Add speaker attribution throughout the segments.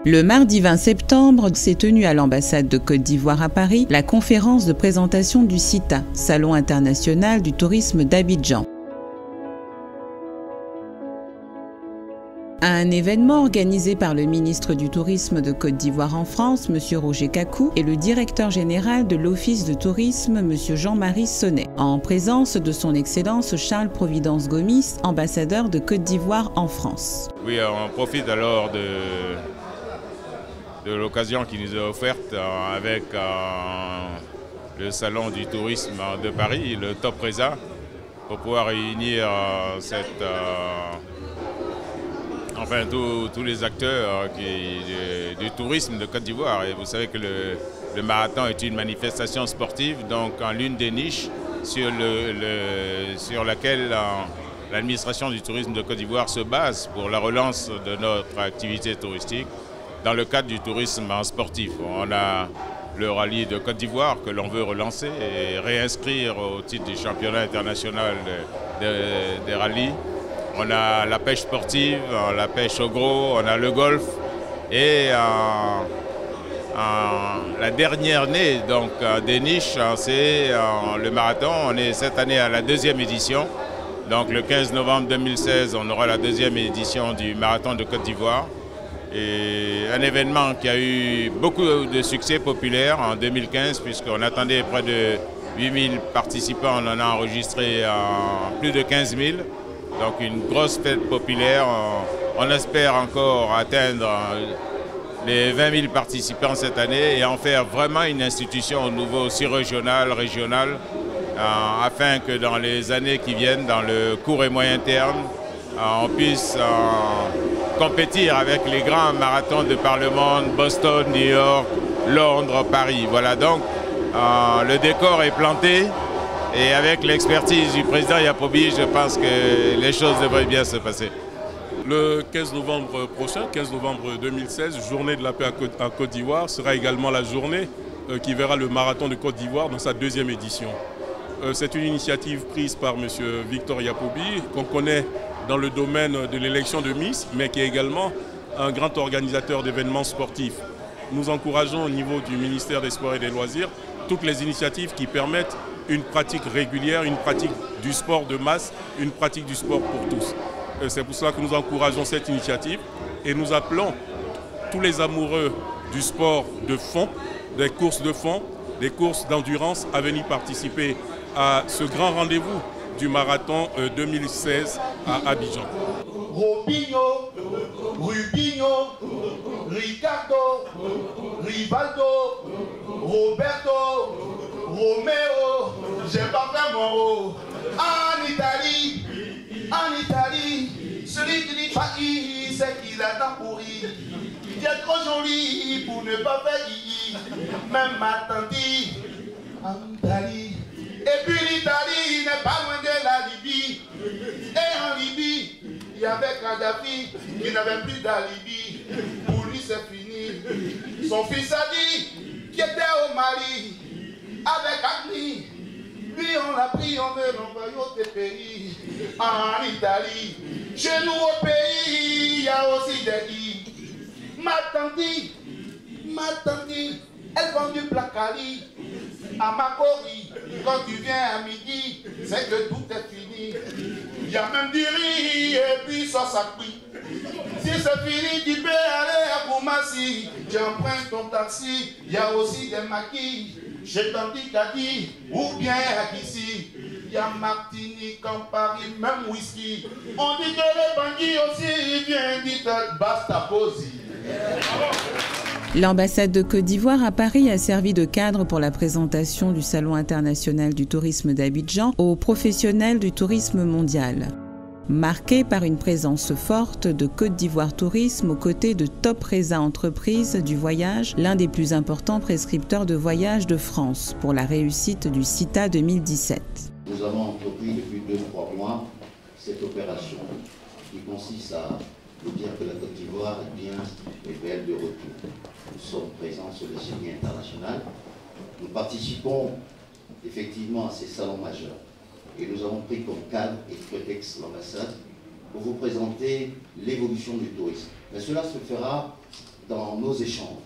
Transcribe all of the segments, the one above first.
Speaker 1: Le mardi 20 septembre s'est tenue à l'ambassade de Côte d'Ivoire à Paris la conférence de présentation du CITA, Salon international du tourisme d'Abidjan. Un événement organisé par le ministre du Tourisme de Côte d'Ivoire en France, M. Roger Kakou, et le directeur général de l'Office de tourisme, M. Jean-Marie Sonnet, en présence de son Excellence Charles-Providence Gomis, ambassadeur de Côte d'Ivoire en France.
Speaker 2: Oui, on profite alors de l'occasion qui nous est offerte avec le Salon du tourisme de Paris, le Top Reza, pour pouvoir réunir tous les acteurs du tourisme de Côte d'Ivoire. Et vous savez que le marathon est une manifestation sportive, donc en l'une des niches sur laquelle l'administration du tourisme de Côte d'Ivoire se base pour la relance de notre activité touristique dans le cadre du tourisme sportif. On a le rallye de Côte d'Ivoire que l'on veut relancer et réinscrire au titre du championnat international des rallyes. On a la pêche sportive, la pêche au gros, on a le golf et la dernière née donc, des niches, c'est le marathon. On est cette année à la 2e édition. Donc le 15 novembre 2016, on aura la 2e édition du marathon de Côte d'Ivoire. Et un événement qui a eu beaucoup de succès populaire en 2015 puisqu'on attendait près de 8000 participants, on en a enregistré plus de 15 000. Donc une grosse fête populaire. On espère encore atteindre les 20 000 participants cette année et en faire vraiment une institution au niveau aussi régional, afin que dans les années qui viennent, dans le court et moyen terme, on puisse compétir avec les grands marathons de par le monde, Boston, New York, Londres, Paris. Voilà, donc le décor est planté. Et avec l'expertise du président Yapobi, je pense que les choses devraient bien se passer.
Speaker 3: Le 15 novembre prochain, 15 novembre 2016, journée de la paix à Côte d'Ivoire, sera également la journée qui verra le marathon de Côte d'Ivoire dans sa 2e édition. C'est une initiative prise par M. Victor Yapobi, qu'on connaît dans le domaine de l'élection de Miss, mais qui est également un grand organisateur d'événements sportifs. Nous encourageons au niveau du ministère des Sports et des Loisirs toutes les initiatives qui permettent une pratique régulière, une pratique du sport de masse, une pratique du sport pour tous. C'est pour cela que nous encourageons cette initiative et nous appelons tous les amoureux du sport de fond, des courses de fond, des courses d'endurance à venir participer à ce grand rendez-vous du marathon 2016 à Abidjan.
Speaker 4: Robinho, Rubinho, Ricardo, Rivaldo, Roberto, Roméo, j'ai pas fait mon rôle. En Italie, celui qui dit failli, c'est qu'il a tant pourri. Il est trop joli pour ne pas faire hihi. Même ma tante, en Italie. Et puis l'Italie n'est pas loin de la Libye. Et en Libye, il y avait Kadhafi qui n'avait plus d'alibi. Pour lui, c'est fini. Son fils a dit qu'il était au Mali avec Agni. Lui, on l'a pris, on veut l'envoyer au pays. En Italie, chez nous au pays, il y a aussi des lits. Ma tante, elle vend du placali à Makori. Quand tu viens à midi, c'est que tout est fini. Il y a même du riz et puis ça cuit. Si c'est fini, tu peux aller à Koumassi. Tu empruntes ton taxi, il y a aussi des maquis. Chez Tanti Kadi ou bien à Kissi. Il y a Martinique en Paris, même whisky. On dit que les bandits aussi viennent, dites basta posi.
Speaker 1: L'ambassade de Côte d'Ivoire à Paris a servi de cadre pour la présentation du Salon international du tourisme d'Abidjan aux professionnels du tourisme mondial. Marqué par une présence forte de Côte d'Ivoire Tourisme aux côtés de Top Reza Entreprises du voyage, l'un des plus importants prescripteurs de voyage de France pour la réussite du CITA 2017.
Speaker 5: Nous avons entrepris depuis 2-3 mois cette opération qui consiste à vous dire que la Côte d'Ivoire est bien et belle de retour. Nous sommes présents sur le circuit international. Nous participons effectivement à ces salons majeurs. Et nous avons pris comme cadre et prétexte l'ambassade pour vous présenter l'évolution du tourisme. Mais cela se fera dans nos échanges.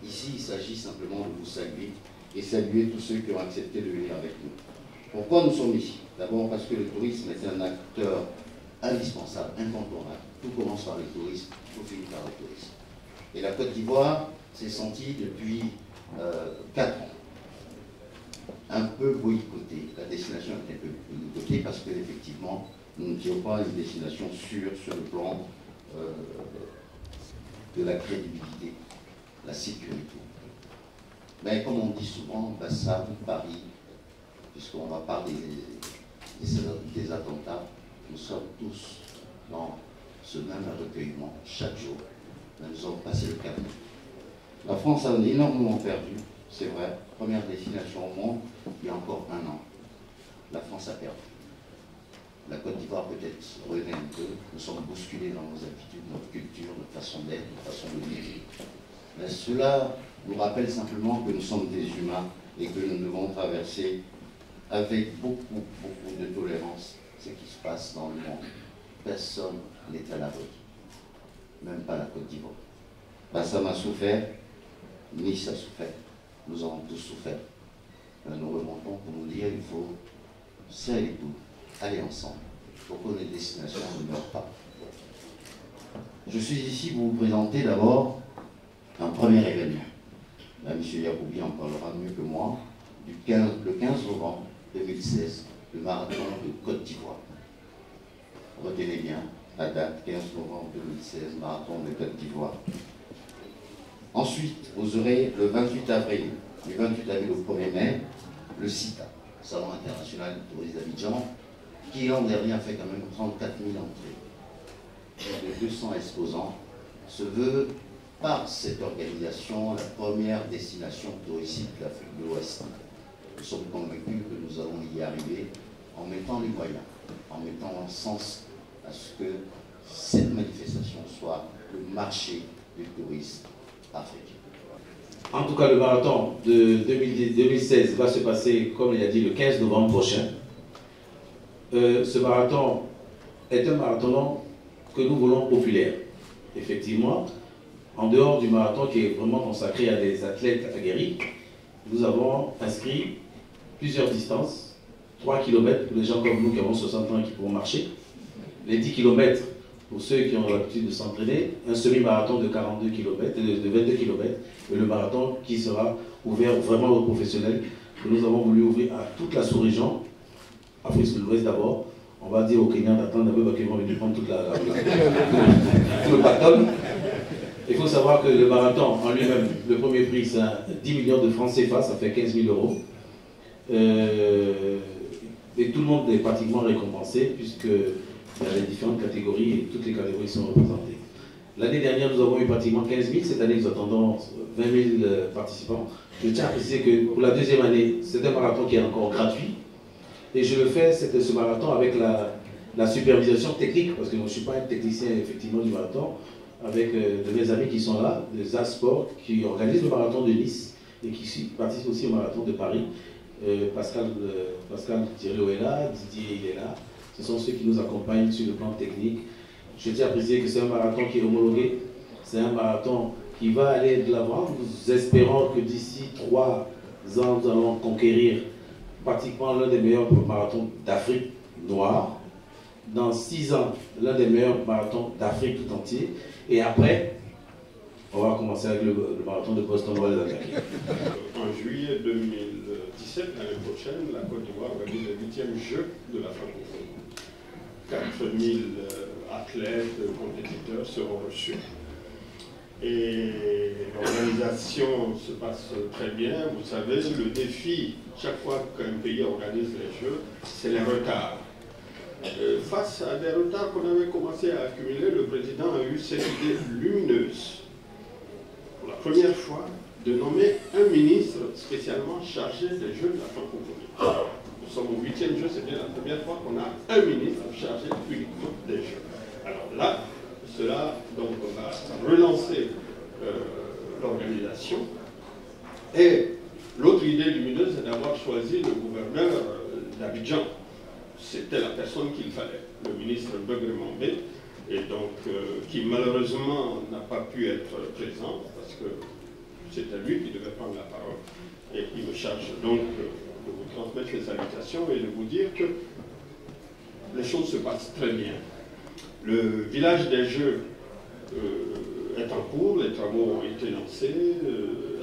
Speaker 5: Ici, il s'agit simplement de vous saluer et saluer tous ceux qui ont accepté de venir avec nous. Pourquoi nous sommes ici? D'abord parce que le tourisme est un acteur indispensable, incontournable. Tout commence par le tourisme, tout finit par le tourisme. Et la Côte d'Ivoire s'est sentie depuis 4 ans un peu boycottée. La destination est un peu boycottée parce qu'effectivement, nous n'étions pas une destination sûre sur le plan de la crédibilité, la sécurité. Mais comme on dit souvent, Bassam, Paris, puisqu'on va parler des attentats, nous sommes tous dans ce même recueillement chaque jour. Nous avons passé le cap. La France a énormément perdu, c'est vrai. Première destination au monde, il y a encore 1 an. La France a perdu. La Côte d'Ivoire peut-être renaît un peu. Nous sommes bousculés dans nos habitudes, notre culture, notre façon d'être, notre façon de vivre. Mais cela nous rappelle simplement que nous sommes des humains et que nous devons traverser avec beaucoup de tolérance ce qui se passe dans le monde. Personne n'est à l'abri, même pas la Côte d'Ivoire. Bassam a souffert, Nice a souffert, nous avons tous souffert. Nous remontons pour nous dire qu'il faut serrer les coudes, aller ensemble, pour que les destinations ne meurent pas. Je suis ici pour vous présenter d'abord un premier événement. Là, M. Yacoubi en parlera mieux que moi, le 15 novembre 2016, le marathon de Côte d'Ivoire. Retenez bien la date, 15 novembre 2016, marathon de Côte d'Ivoire. Ensuite, vous aurez le 28 avril, du 28 avril au 1er mai, le CITA, Salon international du tourisme d'Abidjan, qui l'an dernier a fait quand même 34 000 entrées. Plus de 200 exposants se veut par cette organisation la première destination touristique de l'Afrique de l'Ouest. Nous sommes convaincus que nous allons y arriver en mettant les moyens, en mettant un sens à ce que cette manifestation soit le marché du tourisme africain.
Speaker 6: En tout cas, le marathon de 2016 va se passer, comme il a dit, le 15 novembre prochain. Ce marathon est un marathon que nous voulons populaire. Effectivement, en dehors du marathon qui est vraiment consacré à des athlètes aguerris, nous avons inscrit plusieurs distances, 3 km pour les gens comme nous qui avons 60 ans et qui pourront marcher, les 10 km pour ceux qui ont l'habitude de s'entraîner, un semi-marathon de 22 km, de 22 km, et le marathon qui sera ouvert vraiment aux professionnels, que nous avons voulu ouvrir à toute la sous-région, Afrique de l'Ouest d'abord. On va dire aux Kenyans d'attendre un peu parce qu'ils vont venir prendre tout le bâton. Il faut savoir que le marathon en lui-même, le premier prix, c'est 10 millions de francs CFA, ça fait 15 000 euros. Et tout le monde est pratiquement récompensé puisque il y a les différentes catégories et toutes les catégories sont représentées. L'année dernière, nous avons eu pratiquement 15 000. Cette année, nous attendons 20 000 participants. Je tiens à préciser que pour la deuxième année, c'est un marathon qui est encore gratuit. Et je le fais, ce marathon, avec la supervision technique, parce que moi, je ne suis pas un technicien, effectivement, du marathon, avec de mes amis qui sont là, des A-Sport, qui organisent le marathon de Nice et qui participent aussi au marathon de Paris. Pascal Thierry est là, Didier il est là. Ce sont ceux qui nous accompagnent sur le plan technique. Je tiens à préciser que c'est un marathon qui est homologué. C'est un marathon qui va aller de l'avant. Nous espérons que d'ici 3 ans, nous allons conquérir pratiquement l'un des meilleurs marathons d'Afrique noire. Dans 6 ans, l'un des meilleurs marathons d'Afrique tout entier. Et après, on va commencer avec le marathon de Boston. On va les attaquer.
Speaker 7: En juillet 2017, l'année prochaine, la Côte d'Ivoire organise le 8e jeu de la francophonie. 4000 athlètes, compétiteurs seront reçus. Et l'organisation se passe très bien. Vous savez, le défi, chaque fois qu'un pays organise les Jeux, c'est les retards. Face à des retards qu'on avait commencé à accumuler, le président a eu cette idée lumineuse, pour la première fois, de nommer un ministre spécialement chargé des Jeux de la francophonie. Nous sommes au 8e jeu, c'est bien la première fois qu'on a un ministre chargé uniquement des Jeux. Alors là, cela donc, va relancer l'organisation. Et l'autre idée lumineuse, c'est d'avoir choisi le gouverneur d'Abidjan. C'était la personne qu'il fallait, le ministre Begremambé, et donc qui malheureusement n'a pas pu être présent parce que c'était lui qui devait prendre la parole. Et il me charge donc de vous transmettre les salutations et de vous dire que les choses se passent très bien. Le village des Jeux est en cours, les travaux ont été lancés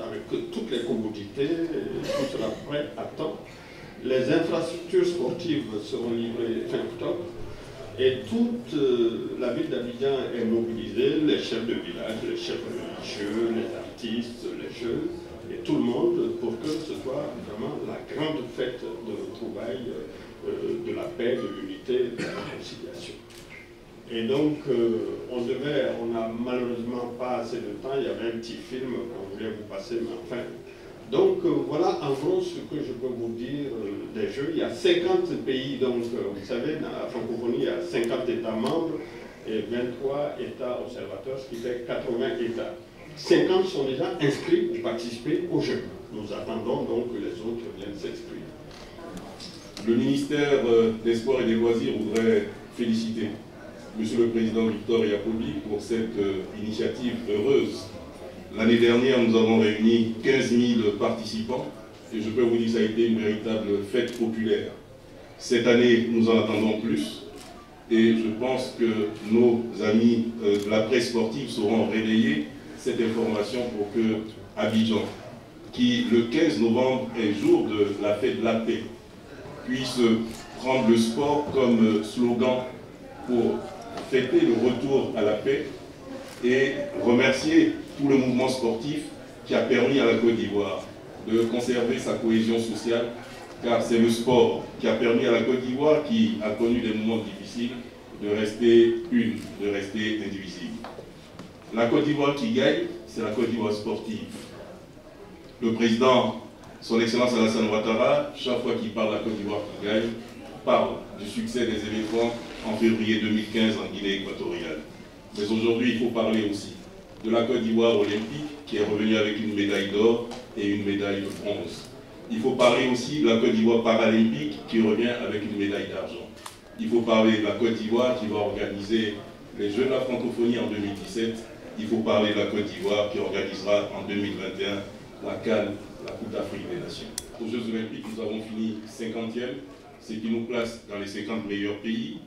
Speaker 7: avec toutes les commodités, tout sera prêt à temps. Les infrastructures sportives seront livrées fin octobre et toute la ville d'Abidjan est mobilisée, les chefs de village, les chefs religieux, les artistes, les jeux, et tout le monde pour que ce soit vraiment la grande fête de retrouvailles, de la paix, de l'unité, de la réconciliation. Et donc, on n'a malheureusement pas assez de temps, il y avait un petit film qu'on voulait vous passer, mais enfin. Donc voilà en gros ce que je peux vous dire des Jeux. Il y a 50 pays, donc vous savez, dans la francophonie, il y a 50 États membres et 23 États observateurs, ce qui fait 80 États. 50 sont déjà inscrits pour participer aux Jeux. Nous attendons donc que les autres viennent s'inscrire.
Speaker 3: Le ministère des Sports et des Loisirs voudrait féliciter Monsieur le Président Victor Yacobi pour cette initiative heureuse. L'année dernière, nous avons réuni 15 000 participants et je peux vous dire que ça a été une véritable fête populaire. Cette année, nous en attendons plus et je pense que nos amis de la presse sportive sauront relayer cette information pour que Abidjan, qui le 15 novembre est jour de la fête de la paix, puisse prendre le sport comme slogan pour fêter le retour à la paix et remercier tout le mouvement sportif qui a permis à la Côte d'Ivoire de conserver sa cohésion sociale, car c'est le sport qui a permis à la Côte d'Ivoire, qui a connu des moments difficiles, de rester une, de rester indivisible. La Côte d'Ivoire qui gagne, c'est la Côte d'Ivoire sportive. Le président, son Excellence Alassane Ouattara, chaque fois qu'il parle de la Côte d'Ivoire qui gagne, parle du succès des événements en février 2015 en Guinée équatoriale. Mais aujourd'hui, il faut parler aussi de la Côte d'Ivoire olympique qui est revenue avec une médaille d'or et une médaille de bronze. Il faut parler aussi de la Côte d'Ivoire paralympique qui revient avec une médaille d'argent. Il faut parler de la Côte d'Ivoire qui va organiser les Jeux de la francophonie en 2017. Il faut parler de la Côte d'Ivoire qui organisera en 2021 la CAN, la Coupe d'Afrique des Nations. Aux Jeux olympiques, nous avons fini 50e, ce qui nous place dans les 50 meilleurs pays.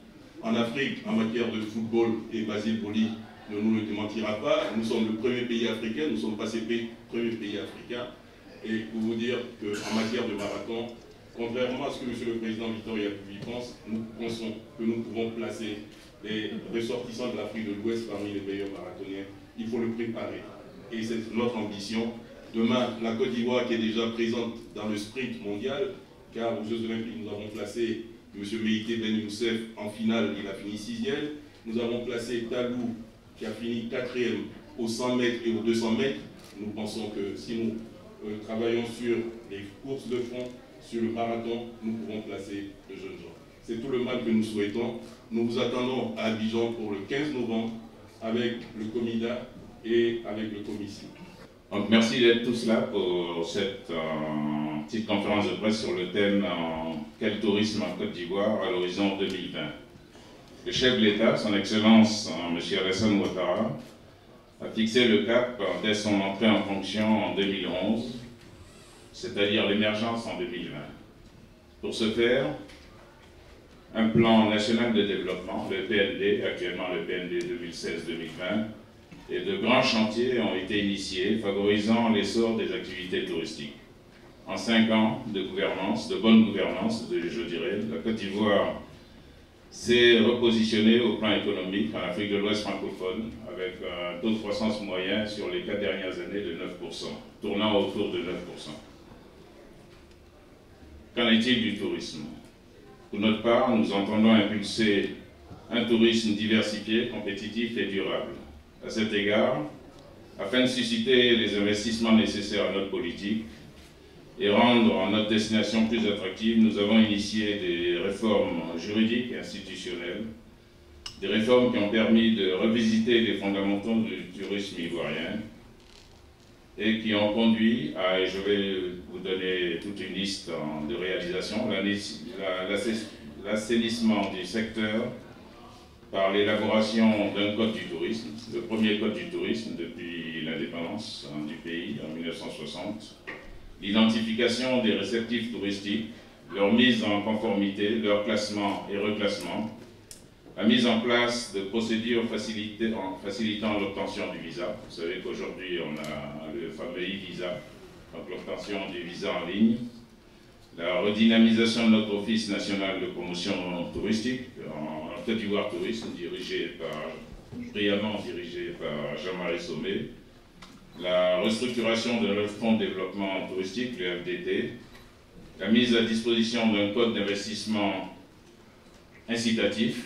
Speaker 3: En Afrique, en matière de football, et Basile Boli ne nous le démentira pas, nous sommes le premier pays africain, nous sommes passés premier pays africain. Et pour vous dire qu'en matière de marathon, contrairement à ce que M. le Président Victor Yacobi pense, nous pensons que nous pouvons placer les ressortissants de l'Afrique de l'Ouest parmi les meilleurs marathoniens. Il faut le préparer. Et c'est notre ambition. Demain, la Côte d'Ivoire qui est déjà présente dans le sprint mondial, car aux Jeux Olympiques, nous avons placé M. Meïté Ben Youssef en finale, il a fini 6e. Nous avons placé Talou qui a fini 4e aux 100 mètres et aux 200 mètres. Nous pensons que si nous travaillons sur les courses de fond, sur le marathon, nous pourrons placer de jeunes gens. C'est tout le mal que nous souhaitons. Nous vous attendons à Abidjan pour le 15 novembre avec le COMIDA et avec le COMICI.
Speaker 2: Donc merci d'être tous là pour cette petite conférence de presse sur le thème quel tourisme en Côte d'Ivoire à l'horizon 2020. Le chef de l'État, son Excellence M. Alassane Ouattara, a fixé le cap dès son entrée en fonction en 2011, c'est-à-dire l'émergence en 2020. Pour ce faire, un plan national de développement, le PND, actuellement le PND 2016-2020, et de grands chantiers ont été initiés, favorisant l'essor des activités touristiques. En 5 ans de gouvernance, de bonne gouvernance, je dirais, la Côte d'Ivoire s'est repositionnée au plan économique en Afrique de l'Ouest francophone, avec un taux de croissance moyen sur les 4 dernières années de 9%, tournant autour de 9%. Qu'en est-il du tourisme? Pour notre part, nous entendons impulser un tourisme diversifié, compétitif et durable. À cet égard, afin de susciter les investissements nécessaires à notre politique et rendre notre destination plus attractive, nous avons initié des réformes juridiques et institutionnelles, des réformes qui ont permis de revisiter les fondamentaux du tourisme ivoirien et qui ont conduit à, et je vais vous donner toute une liste de réalisations, l'assainissement du secteur par l'élaboration d'un code du tourisme, le premier code du tourisme depuis l'indépendance du pays en 1960, l'identification des réceptifs touristiques, leur mise en conformité, leur classement et reclassement, la mise en place de procédures facilitant l'obtention du visa. Vous savez qu'aujourd'hui on a le fameux e-visa, donc l'obtention du visa en ligne, la redynamisation de notre Office national de promotion touristique en Côte d'Ivoire Tourisme, brillamment dirigé par Jean-Marie Sommet, la restructuration de notre fonds de développement touristique, le FDT, la mise à disposition d'un code d'investissement incitatif,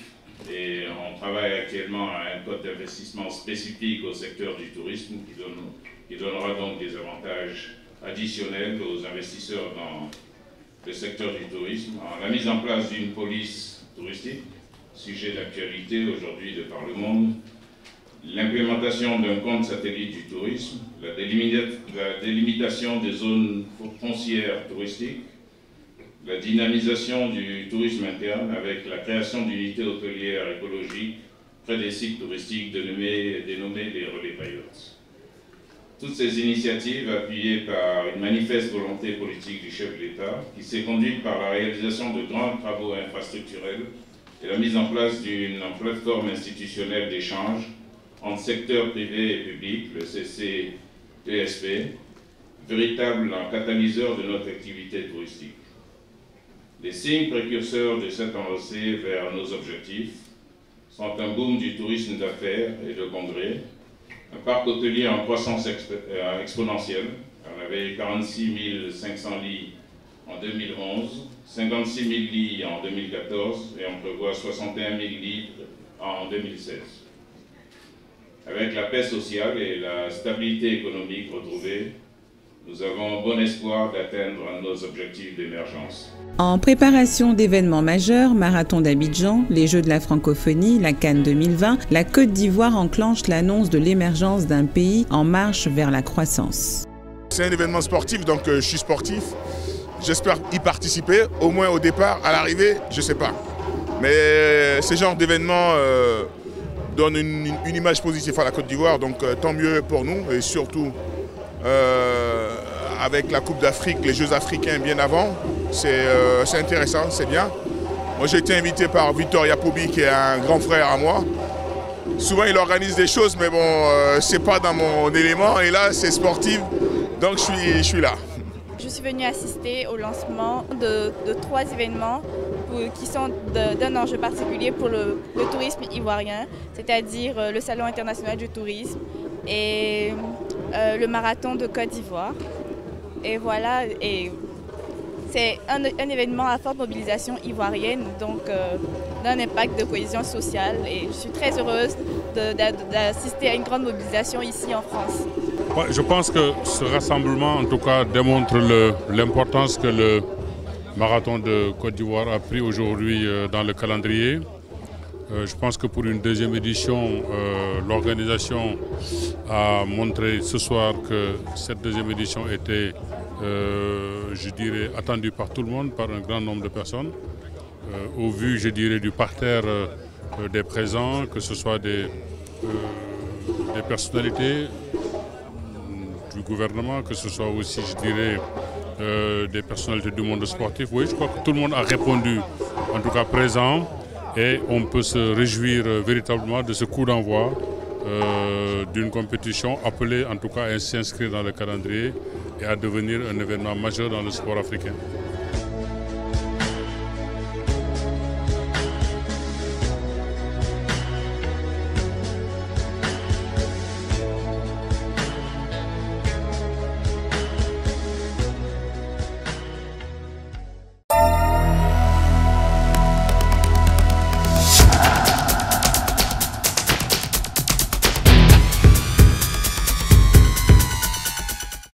Speaker 2: et on travaille actuellement à un code d'investissement spécifique au secteur du tourisme qui donnera donc des avantages additionnels aux investisseurs dans le secteur du tourisme, la mise en place d'une police touristique, sujet d'actualité aujourd'hui de par le monde, l'implémentation d'un compte satellite du tourisme, la délimitation des zones foncières touristiques, la dynamisation du tourisme interne avec la création d'unités hôtelières écologiques près des sites touristiques dénommés les relais pilotes. Toutes ces initiatives, appuyées par une manifeste volonté politique du chef de l'État, qui s'est conduite par la réalisation de grands travaux infrastructurels et la mise en place d'une plateforme institutionnelle d'échange entre secteur privé et public, le CCESP, véritable catalyseur de notre activité touristique. Les signes précurseurs de cette avancée vers nos objectifs sont un boom du tourisme d'affaires et de congrès, un parc hôtelier en croissance exponentielle. On avait 46 500 lits en 2011, 56 000 lits en 2014 et on prévoit 61 000 lits en 2016. Avec la paix sociale et la stabilité économique retrouvée, nous avons bon espoir d'atteindre nos objectifs d'émergence.
Speaker 1: En préparation d'événements majeurs, Marathon d'Abidjan, les Jeux de la francophonie, la Cannes 2020, la Côte d'Ivoire enclenche l'annonce de l'émergence d'un pays en marche vers la croissance.
Speaker 8: C'est un événement sportif, donc je suis sportif. J'espère y participer, au moins au départ, à l'arrivée, je ne sais pas. Mais ce genre d'événement donne une image positive à la Côte d'Ivoire, donc tant mieux pour nous et surtout avec la Coupe d'Afrique, les Jeux africains bien avant, c'est intéressant, c'est bien. Moi j'ai été invité par Victor Yapoubi qui est un grand frère à moi. Souvent il organise des choses mais bon, c'est pas dans mon élément et là c'est sportif, donc je suis là.
Speaker 9: Je suis venue assister au lancement de 3 événements qui sont d'un enjeu particulier pour le tourisme ivoirien, c'est-à-dire le Salon international du tourisme et le Marathon de Côte d'Ivoire. Et voilà, et c'est un événement à forte mobilisation ivoirienne, donc d'un impact de cohésion sociale. Et je suis très heureuse d'assister à une grande mobilisation ici en France.
Speaker 3: Ouais, je pense que ce rassemblement, en tout cas, démontre l'importance que le Marathon de Côte d'Ivoire a pris aujourd'hui dans le calendrier. Je pense que pour une deuxième édition, l'organisation a montré ce soir que cette deuxième édition était, je dirais, attendue par tout le monde, par un grand nombre de personnes. Au vu, je dirais, du parterre des présents, que ce soit des personnalités du gouvernement, que ce soit aussi, je dirais, des personnalités du monde sportif. Oui, je crois que tout le monde a répondu, en tout cas présent. Et on peut se réjouir véritablement de ce coup d'envoi d'une compétition appelée en tout cas à s'inscrire dans le calendrier et à devenir un événement majeur dans le sport africain.